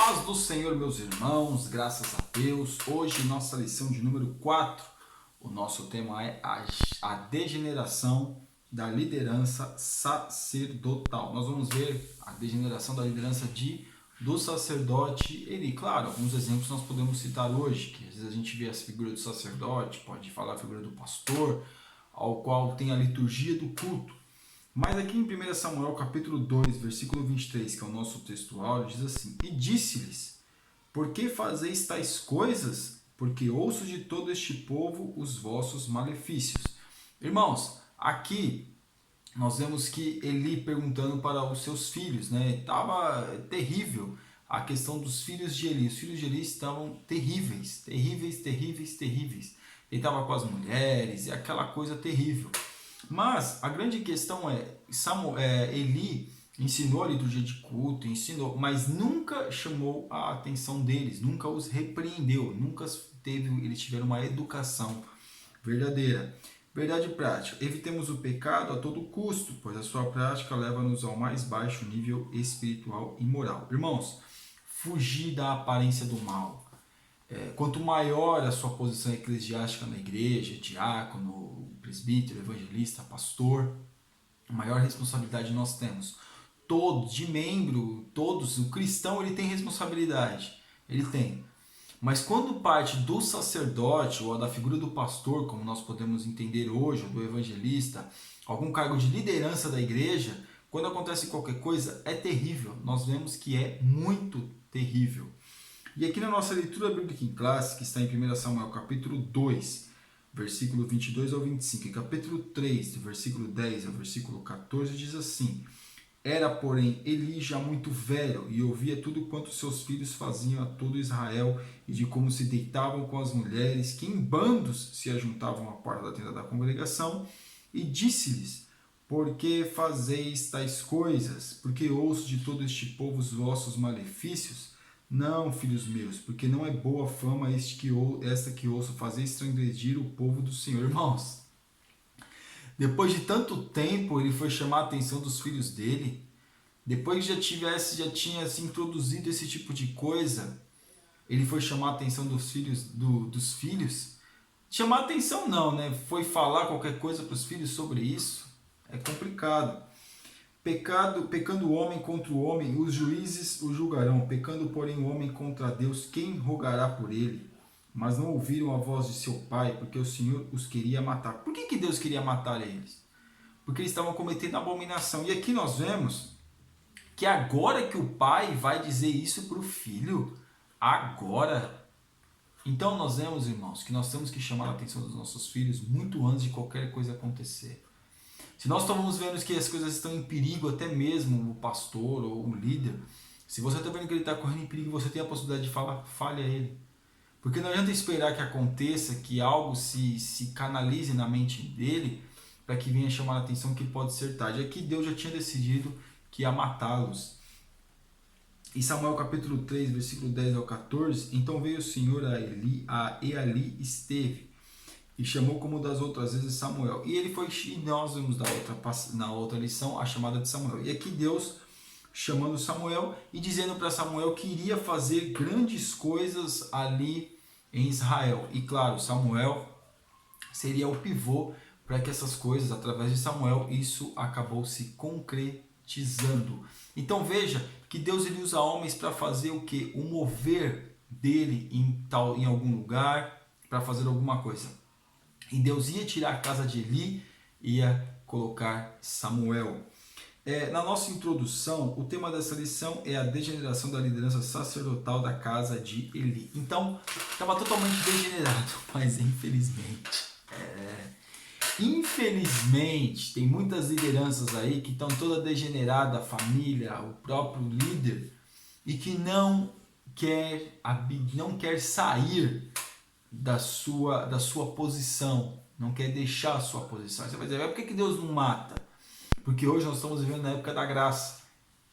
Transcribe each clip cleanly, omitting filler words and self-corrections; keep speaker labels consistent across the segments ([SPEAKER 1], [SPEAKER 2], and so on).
[SPEAKER 1] Paz do Senhor, meus irmãos, graças a Deus. Hoje, nossa lição de número 4, o nosso tema é a degeneração da liderança sacerdotal. Nós vamos ver a degeneração da liderança do sacerdote Eli. Claro, alguns exemplos nós podemos citar hoje, que às vezes a gente vê essa figura do sacerdote, pode falar a figura do pastor, ao qual tem a liturgia do culto. Mas aqui em 1 Samuel capítulo 2, versículo 23, que é o nosso texto áureo, diz assim: E disse-lhes, por que fazeis tais coisas? Porque ouço de todo este povo os vossos malefícios. Irmãos, aqui nós vemos que Eli perguntando para os seus filhos, né? Estava terrível a questão dos filhos de Eli. Os filhos de Eli estavam terríveis. Ele estava com as mulheres e aquela coisa terrível. Mas a grande questão é, Eli ensinou a liturgia de culto, ensinou, mas nunca chamou a atenção deles, nunca os repreendeu, eles tiveram uma educação verdadeira. Verdade prática: evitemos o pecado a todo custo, pois a sua prática leva-nos ao mais baixo nível espiritual e moral. Irmãos, fugir da aparência do mal. Quanto maior a sua posição eclesiástica na igreja, diácono, presbítero, evangelista, pastor, maior responsabilidade nós temos. O cristão ele tem responsabilidade, ele tem. Mas quando parte do sacerdote ou da figura do pastor, como nós podemos entender hoje, ou do evangelista, algum cargo de liderança da igreja, quando acontece qualquer coisa, é terrível. Nós vemos que é muito terrível. E aqui na nossa leitura bíblica em classe, que está em 1 Samuel capítulo 2, versículo 22 ao 25, e capítulo 3, do versículo 10 ao versículo 14, diz assim: Era, porém, Eli já muito velho, e ouvia tudo quanto seus filhos faziam a todo Israel, e de como se deitavam com as mulheres, que em bandos se ajuntavam à porta da tenda da congregação, e disse-lhes: Por que fazeis tais coisas? Porque ouço de todo este povo os vossos malefícios? Não, filhos meus, porque não é boa fama esta que ouço fazer transgredir o povo do Senhor. Irmãos, depois de tanto tempo ele foi chamar a atenção dos filhos dele, depois que já tinha se introduzido esse tipo de coisa, ele foi chamar a atenção dos filhos. Chamar a atenção não, né? Foi falar qualquer coisa para os filhos sobre isso. É complicado. Pecando o homem contra o homem, os juízes o julgarão. Pecando, porém, o homem contra Deus, quem rogará por ele? Mas não ouviram a voz de seu pai, porque o Senhor os queria matar. Por que Deus queria matar eles? Porque eles estavam cometendo abominação. E aqui nós vemos que agora que o pai vai dizer isso para o filho, agora. Então nós vemos, irmãos, que nós temos que chamar a atenção dos nossos filhos muito antes de qualquer coisa acontecer. Se nós estamos vendo que as coisas estão em perigo, até mesmo o pastor ou o líder, se você está vendo que ele está correndo em perigo, você tem a possibilidade de falar, fale a ele. Porque não adianta esperar que aconteça, que algo se canalize na mente dele, para que venha chamar a atenção que pode ser tarde. Aqui Deus já tinha decidido que ia matá-los. Em Samuel capítulo 3, versículo 10 ao 14, então veio o Senhor e ali esteve, e chamou como das outras vezes Samuel. E ele foi, e nós vimos na outra lição a chamada de Samuel. E aqui Deus chamando Samuel e dizendo para Samuel que iria fazer grandes coisas ali em Israel. E claro, Samuel seria o pivô para que essas coisas, através de Samuel, isso acabou se concretizando. Então veja que Deus ele usa homens para fazer o que? O mover dele em algum lugar, para fazer alguma coisa. E Deus ia tirar a casa de Eli e ia colocar Samuel. Na nossa introdução, o tema dessa lição é a degeneração da liderança sacerdotal da casa de Eli. Então, estava totalmente degenerado, mas infelizmente, tem muitas lideranças aí que estão toda degenerada, a família, o próprio líder, e que não quer sair da sua posição, não quer deixar a sua posição. Você vai dizer, por que Deus não mata? Porque hoje nós estamos vivendo na época da graça,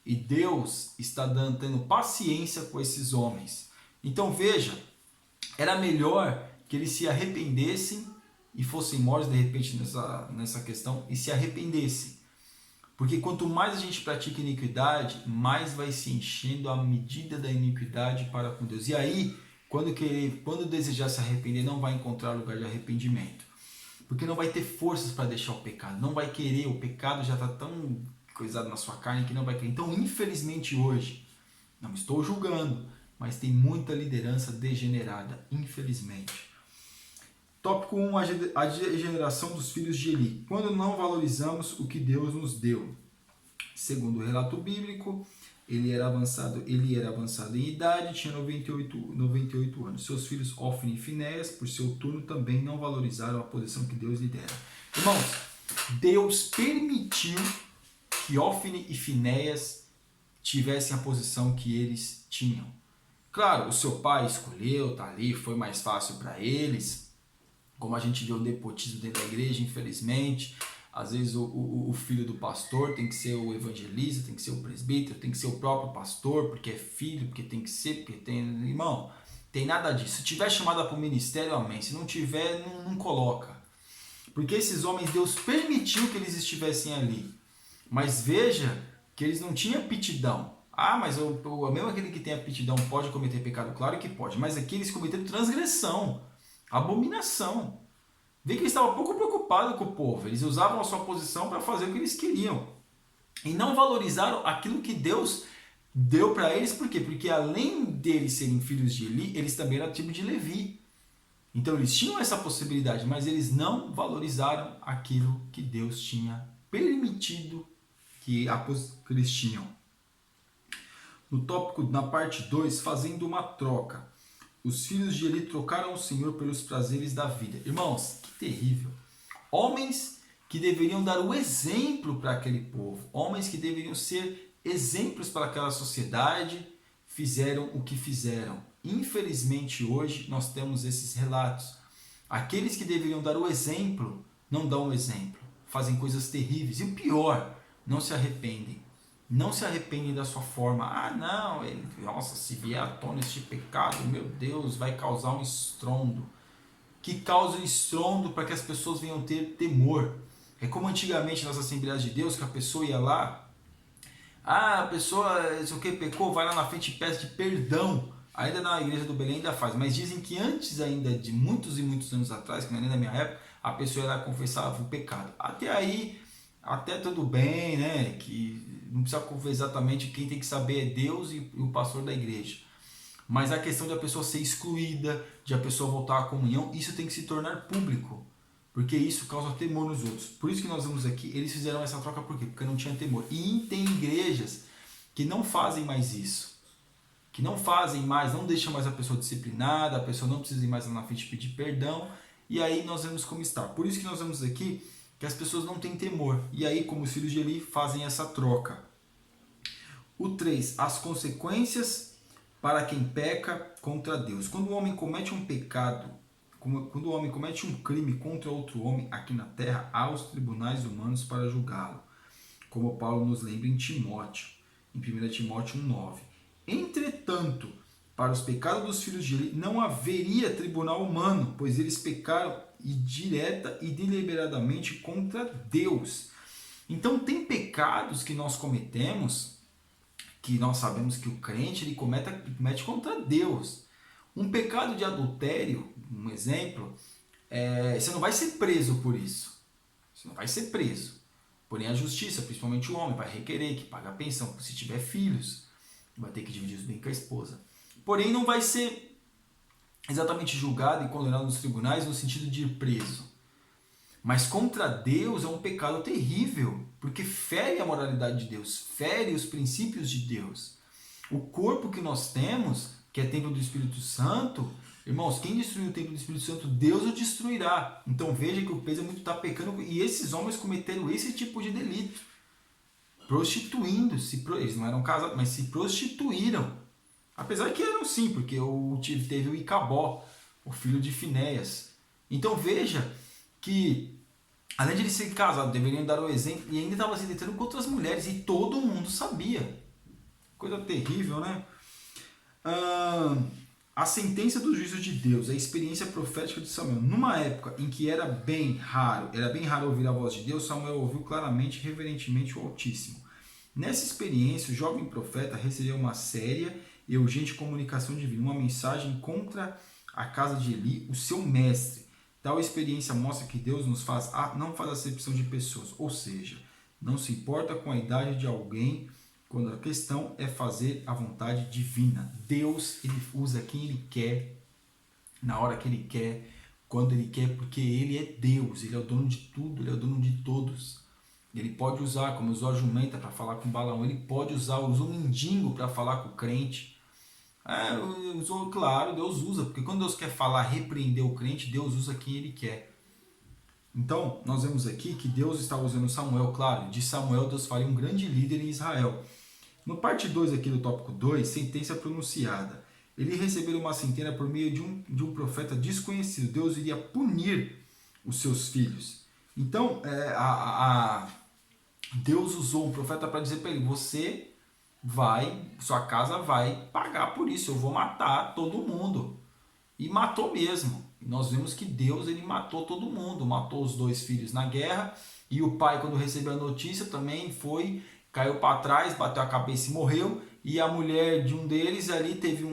[SPEAKER 1] e Deus está tendo paciência com esses homens. Então veja, era melhor que eles se arrependessem e fossem mortos de repente nessa questão, e se arrependessem. Porque quanto mais a gente pratica iniquidade, mais vai se enchendo a medida da iniquidade para com Deus. E aí, quando desejar se arrepender, não vai encontrar lugar de arrependimento. Porque não vai ter forças para deixar o pecado. Não vai querer, o pecado já está tão coisado na sua carne que não vai querer. Então, infelizmente hoje, não estou julgando, mas tem muita liderança degenerada, infelizmente. Tópico 1, a degeneração dos filhos de Eli. Quando não valorizamos o que Deus nos deu. Segundo o relato bíblico, ele era avançado em idade, tinha 98 anos. Seus filhos Ofni e Finéias, por seu turno, também não valorizaram a posição que Deus lhe dera. Irmãos, Deus permitiu que Ofni e Finéias tivessem a posição que eles tinham. Claro, o seu pai escolheu, tá ali, foi mais fácil para eles. Como a gente vê o nepotismo dentro da igreja, infelizmente, às vezes o filho do pastor tem que ser o evangelista, tem que ser o presbítero, tem que ser o próprio pastor, porque é filho, porque tem que ser, porque tem... Irmão, tem nada disso. Se tiver chamada para o ministério, amém. Se não tiver, não coloca. Porque esses homens, Deus permitiu que eles estivessem ali. Mas veja que eles não tinham aptidão. Ah, mas mesmo aquele que tem aptidão pode cometer pecado? Claro que pode. Mas aqui eles cometeram transgressão. Abominação. Vê que eles estavam pouco preocupados com o povo. Eles usavam a sua posição para fazer o que eles queriam. E não valorizaram aquilo que Deus deu para eles. Por quê? Porque além deles serem filhos de Eli, eles também eram tribo de Levi. Então eles tinham essa possibilidade, mas eles não valorizaram aquilo que Deus tinha permitido que eles tinham. No tópico, na parte 2, fazendo uma troca. Os filhos de Eli trocaram o Senhor pelos prazeres da vida. Irmãos, que terrível. Homens que deveriam dar o exemplo para aquele povo. Homens que deveriam ser exemplos para aquela sociedade, fizeram o que fizeram. Infelizmente hoje nós temos esses relatos. Aqueles que deveriam dar o exemplo, não dão o exemplo. Fazem coisas terríveis. E o pior, não se arrependem. Não se arrependem da sua forma. Ah, não, nossa, se vier à tona este pecado, meu Deus, vai causar um estrondo. Que causa um estrondo para que as pessoas venham ter temor. É como antigamente nas Assembleias de Deus, que a pessoa ia lá, a pessoa, sei o que, pecou, vai lá na frente e pede perdão. Ainda na igreja do Belém ainda faz, mas dizem que antes ainda de muitos e muitos anos atrás, que não é nem na minha época, a pessoa ia lá e confessava o pecado. Até aí, até tudo bem, né? Que não precisa confessar exatamente, quem tem que saber é Deus e o pastor da igreja. Mas a questão de a pessoa ser excluída, de a pessoa voltar à comunhão, isso tem que se tornar público. Porque isso causa temor nos outros. Por isso que nós vemos aqui, eles fizeram essa troca por quê? Porque não tinha temor. E tem igrejas que não fazem mais isso. Que não fazem mais, não deixam mais a pessoa disciplinada, a pessoa não precisa ir mais lá na frente pedir perdão. E aí nós vemos como está. Por isso que nós vemos aqui que as pessoas não têm temor. E aí, como os filhos de Eli, fazem essa troca. O 3. As consequências para quem peca contra Deus. Quando o homem comete um pecado, quando o homem comete um crime contra outro homem aqui na terra, há os tribunais humanos para julgá-lo. Como Paulo nos lembra em Timóteo, em 1 Timóteo 1,9. Entretanto, para os pecados dos filhos de Eli não haveria tribunal humano, pois eles pecaram direta e deliberadamente contra Deus. Então tem pecados que nós cometemos, que nós sabemos que o crente ele comete contra Deus. Um pecado de adultério, um exemplo, você não vai ser preso por isso. Você não vai ser preso. Porém a justiça, principalmente o homem, vai requerer que pague a pensão. Se tiver filhos, vai ter que dividir os bens com a esposa. Porém não vai ser exatamente julgado e condenado nos tribunais no sentido de ir preso. Mas contra Deus é um pecado terrível, porque fere a moralidade de Deus, fere os princípios de Deus. O corpo que nós temos, que é templo do Espírito Santo, irmãos, quem destruiu o templo do Espírito Santo, Deus o destruirá. Então veja que o peso é muito está pecando, e esses homens cometeram esse tipo de delito, prostituindo-se, eles não eram casados, mas se prostituíram. Apesar que eram sim, porque teve o Icabó, o filho de Finéias. Então veja que, além de eles serem casados, deveriam dar o exemplo, e ainda estavam se deitando com outras mulheres, e todo mundo sabia. Coisa terrível, né? A sentença do juízo de Deus, a experiência profética de Samuel, numa época em que era bem raro ouvir a voz de Deus, Samuel ouviu claramente e reverentemente o Altíssimo. Nessa experiência, o jovem profeta recebeu uma séria e urgente comunicação divina, uma mensagem contra a casa de Eli, o seu mestre. Tal experiência mostra que Deus não faz acepção de pessoas, ou seja, não se importa com a idade de alguém, quando a questão é fazer a vontade divina. Deus, ele usa quem ele quer, na hora que ele quer, quando ele quer, porque ele é Deus, ele é o dono de tudo, ele é o dono de todos. Ele pode usar, como usou a jumenta para falar com Balaão, ele pode usar o mendigo para falar com o crente. Claro, Deus usa, porque quando Deus quer falar, repreender o crente, Deus usa quem ele quer. Então, nós vemos aqui que Deus está usando Samuel, claro, de Samuel Deus faria um grande líder em Israel. No parte 2 aqui do tópico 2, sentença pronunciada. Ele recebeu uma sentença por meio de um profeta desconhecido. Deus iria punir os seus filhos. Então, Deus usou um profeta para dizer para ele, sua casa vai pagar por isso, eu vou matar todo mundo. E matou mesmo. Nós vemos que Deus, ele matou todo mundo, matou os 2 filhos na guerra, e o pai, quando recebeu a notícia, também caiu para trás, bateu a cabeça e morreu, e a mulher de um deles ali teve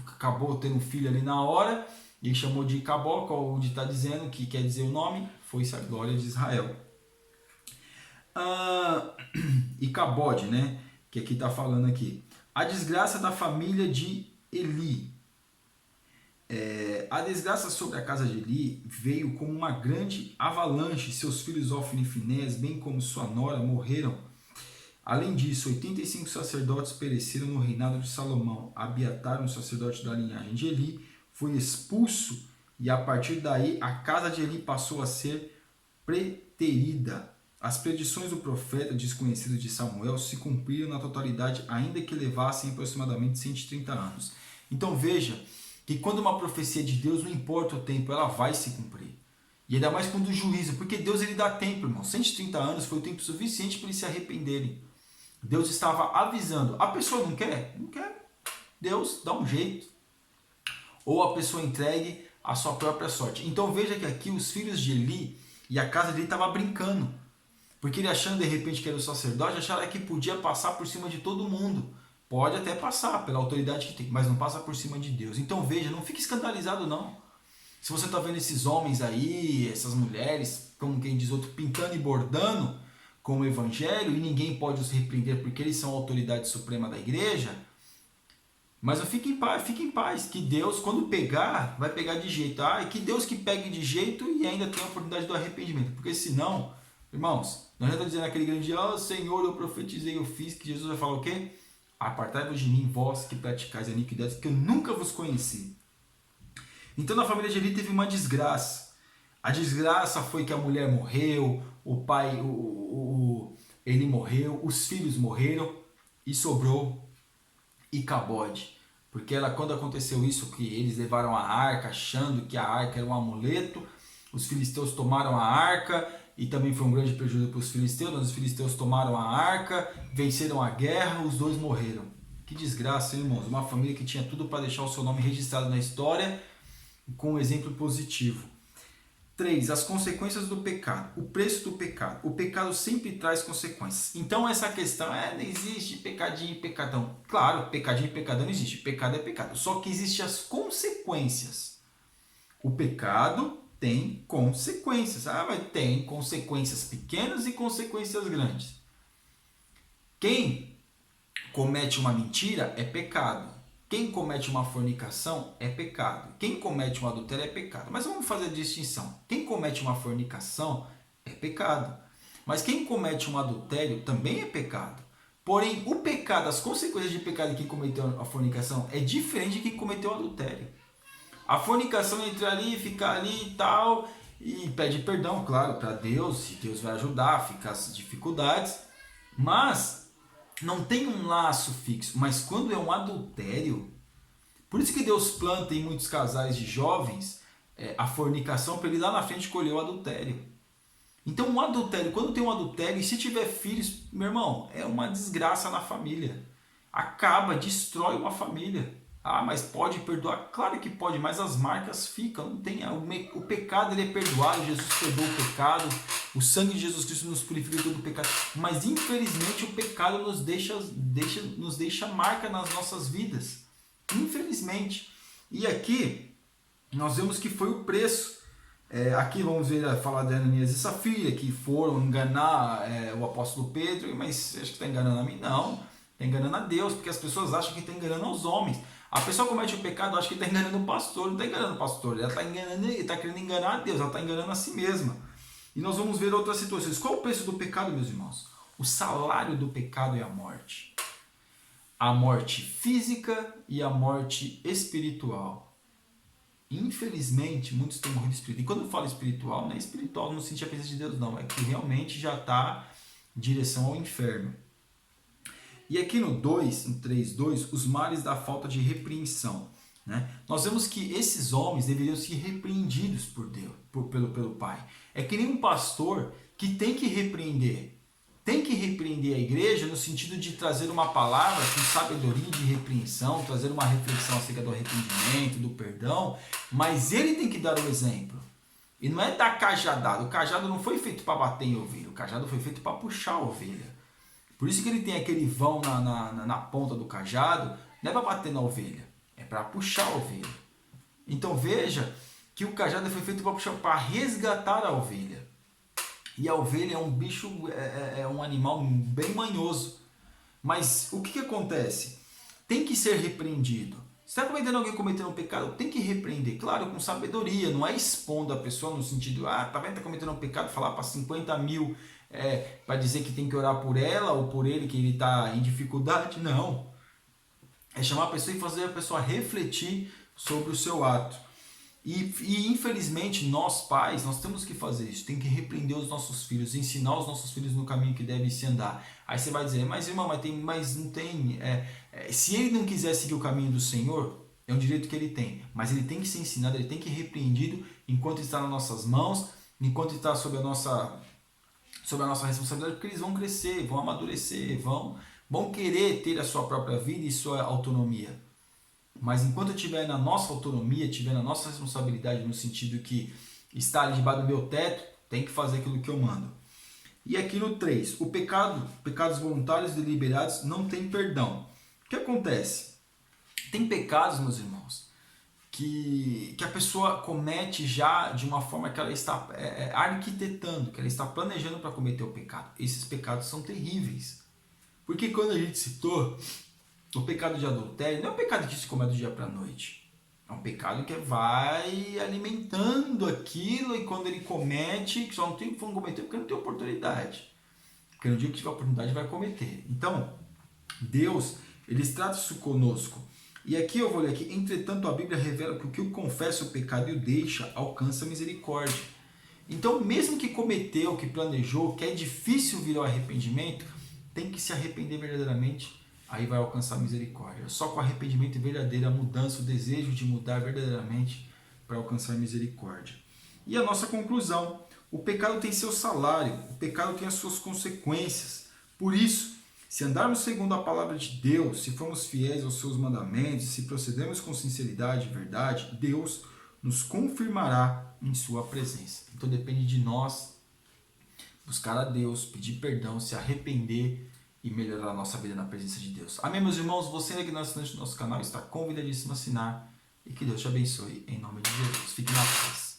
[SPEAKER 1] acabou tendo um filho ali na hora, e ele chamou de Icabod, onde está dizendo, que quer dizer o nome, foi-se a glória de Israel. Icabod, né, que aqui está falando aqui. A desgraça da família de Eli. A desgraça sobre a casa de Eli veio como uma grande avalanche. Seus filhos Ofni e Finés, bem como sua nora, morreram. Além disso, 85 sacerdotes pereceram no reinado de Salomão. Abiatar, um sacerdote da linhagem de Eli, foi expulso, e a partir daí a casa de Eli passou a ser preterida. As predições do profeta desconhecido de Samuel se cumpriram na totalidade, ainda que levassem aproximadamente 130 anos. Então veja que quando uma profecia de Deus, não importa o tempo, ela vai se cumprir. E ainda mais quando o juízo, porque Deus, ele dá tempo, irmão. 130 anos foi o tempo suficiente para eles se arrependerem. Deus estava avisando. A pessoa não quer? Não quer. Deus dá um jeito. Ou a pessoa entregue a sua própria sorte. Então veja que aqui os filhos de Eli e a casa dele estavam brincando. Porque ele achando de repente que era o sacerdote, acharam que podia passar por cima de todo mundo. Pode até passar pela autoridade que tem, mas não passa por cima de Deus. Então veja, não fique escandalizado não. Se você está vendo esses homens aí, essas mulheres, como quem diz outro, pintando e bordando com o evangelho, e ninguém pode os repreender porque eles são a autoridade suprema da igreja, mas fique em paz, que Deus, quando pegar, vai pegar de jeito. E que Deus que pegue de jeito e ainda tem a oportunidade do arrependimento, porque senão, irmãos, não adianta dizer naquele grande dia, Senhor, eu profetizei, eu fiz, que Jesus vai falar o quê? Apartai-vos de mim, vós que praticais a iniquidade, que eu nunca vos conheci. Então na família de Eli teve uma desgraça. A desgraça foi que a mulher morreu, o pai, ele morreu, os filhos morreram e sobrou Icabod. Porque quando aconteceu isso, que eles levaram a arca achando que a arca era um amuleto, os filisteus tomaram a arca, e também foi um grande prejuízo para os filisteus, mas os filisteus tomaram a arca, venceram a guerra, os 2 morreram. Que desgraça, hein, irmãos? Uma família que tinha tudo para deixar o seu nome registrado na história, com um exemplo positivo. 3. As consequências do pecado. O preço do pecado. O pecado sempre traz consequências. Então essa questão, não existe pecadinho e pecadão. Claro, pecadinho e pecadão não existe. Pecado é pecado. Só que existem as consequências. O pecado tem consequências. Mas tem consequências pequenas e consequências grandes. Quem comete uma mentira é pecado. Quem comete uma fornicação é pecado. Quem comete um adultério é pecado. Mas vamos fazer a distinção. Quem comete uma fornicação é pecado. Mas quem comete um adultério também é pecado. Porém, o pecado, as consequências de pecado de quem cometeu a fornicação é diferente de quem cometeu o adultério. A fornicação entra ali, fica ali e tal, e pede perdão, claro, para Deus, e Deus vai ajudar, fica as dificuldades, mas não tem um laço fixo. Mas quando é um adultério, por isso que Deus planta em muitos casais de jovens a fornicação, para ele lá na frente colher o adultério. Então um adultério, quando tem um adultério, e se tiver filhos, meu irmão, é uma desgraça na família. Acaba, destrói uma família. Ah, mas pode perdoar? Claro que pode, mas as marcas ficam. Não tem, o pecado ele é perdoado, Jesus perdoou o pecado, o sangue de Jesus Cristo nos purifica de todo o pecado. Mas infelizmente o pecado nos deixa marca nas nossas vidas. Infelizmente. E aqui nós vemos que foi o preço. Aqui vamos ver falar de Ananias e Safira, que foram enganar o apóstolo Pedro, mas acho que está enganando a mim? Não, está enganando a Deus, porque as pessoas acham que está enganando aos homens. A pessoa comete o pecado, acha que está enganando o pastor, não está enganando o pastor, ela está querendo enganar a Deus, ela está enganando a si mesma. E nós vamos ver outras situações. Qual é o preço do pecado, meus irmãos? O salário do pecado é a morte. A morte física e a morte espiritual. Infelizmente, muitos têm morrido espiritual. E quando eu falo espiritual, não é espiritual no sentido da presença de Deus, não. É que realmente já está em direção ao inferno. E aqui no 3:2, os males da falta de repreensão. Né? Nós vemos que esses homens deveriam ser repreendidos por Deus, pelo Pai. É que nem um pastor que tem que repreender. Tem que repreender a igreja no sentido de trazer uma palavra com sabedoria de repreensão, trazer uma reflexão acerca do arrependimento, do perdão, mas ele tem que dar o exemplo. E não é dar cajadada. O cajado não foi feito para bater em ovelha, o cajado foi feito para puxar a ovelha. Por isso que ele tem aquele vão na ponta do cajado, não é para bater na ovelha, é para puxar a ovelha. Então veja que o cajado foi feito para puxar, para resgatar a ovelha. E a ovelha é um bicho, é um animal bem manhoso. Mas o que acontece? Tem que ser repreendido. Se está cometendo alguém cometendo um pecado, tem que repreender. Claro, com sabedoria, não é expondo a pessoa no sentido, tá vendo, está cometendo um pecado, falar para 50 mil, para dizer que tem que orar por ela ou por ele, que ele está em dificuldade. Não. É chamar a pessoa e fazer a pessoa refletir sobre o seu ato. E infelizmente nós pais, nós temos que fazer isso, tem que repreender os nossos filhos, ensinar os nossos filhos no caminho que devem se andar. Aí você vai dizer, mas irmão, mas não tem, se ele não quiser seguir o caminho do Senhor, é um direito que ele tem, mas ele tem que ser ensinado, ele tem que ser repreendido enquanto está nas nossas mãos, enquanto está sob a nossa responsabilidade, porque eles vão crescer, vão amadurecer, vão querer ter a sua própria vida e sua autonomia. Mas enquanto eu estiver na nossa autonomia, estiver na nossa responsabilidade, no sentido que está ali debaixo do meu teto, tem que fazer aquilo que eu mando. E aqui no 3, pecados voluntários deliberados não tem perdão. O que acontece? Tem pecados, meus irmãos, que a pessoa comete já de uma forma que ela está arquitetando, que ela está planejando para cometer o pecado. Esses pecados são terríveis. Porque quando a gente citou o pecado de adultério, não é um pecado que se comete do dia para a noite. É um pecado que vai alimentando aquilo e quando ele comete, que só não tem como cometer porque não tem oportunidade. Porque no dia que tiver oportunidade vai cometer. Então, Deus, ele trata isso conosco. E aqui eu vou ler aqui, entretanto a Bíblia revela que o que o confessa o pecado e o deixa alcança a misericórdia. Então, mesmo que cometeu, que planejou, que é difícil vir ao arrependimento, tem que se arrepender verdadeiramente, aí vai alcançar a misericórdia. Só com arrependimento verdadeiro, a mudança, o desejo de mudar verdadeiramente para alcançar a misericórdia. E a nossa conclusão, o pecado tem seu salário, o pecado tem as suas consequências. Por isso, se andarmos segundo a palavra de Deus, se formos fiéis aos seus mandamentos, se procedermos com sinceridade e verdade, Deus nos confirmará em sua presença. Então depende de nós buscar a Deus, pedir perdão, se arrepender e melhorar a nossa vida na presença de Deus. Amém, meus irmãos? Você que é assinante do nosso canal está convidadíssimo a assinar e que Deus te abençoe em nome de Jesus. Fique na paz.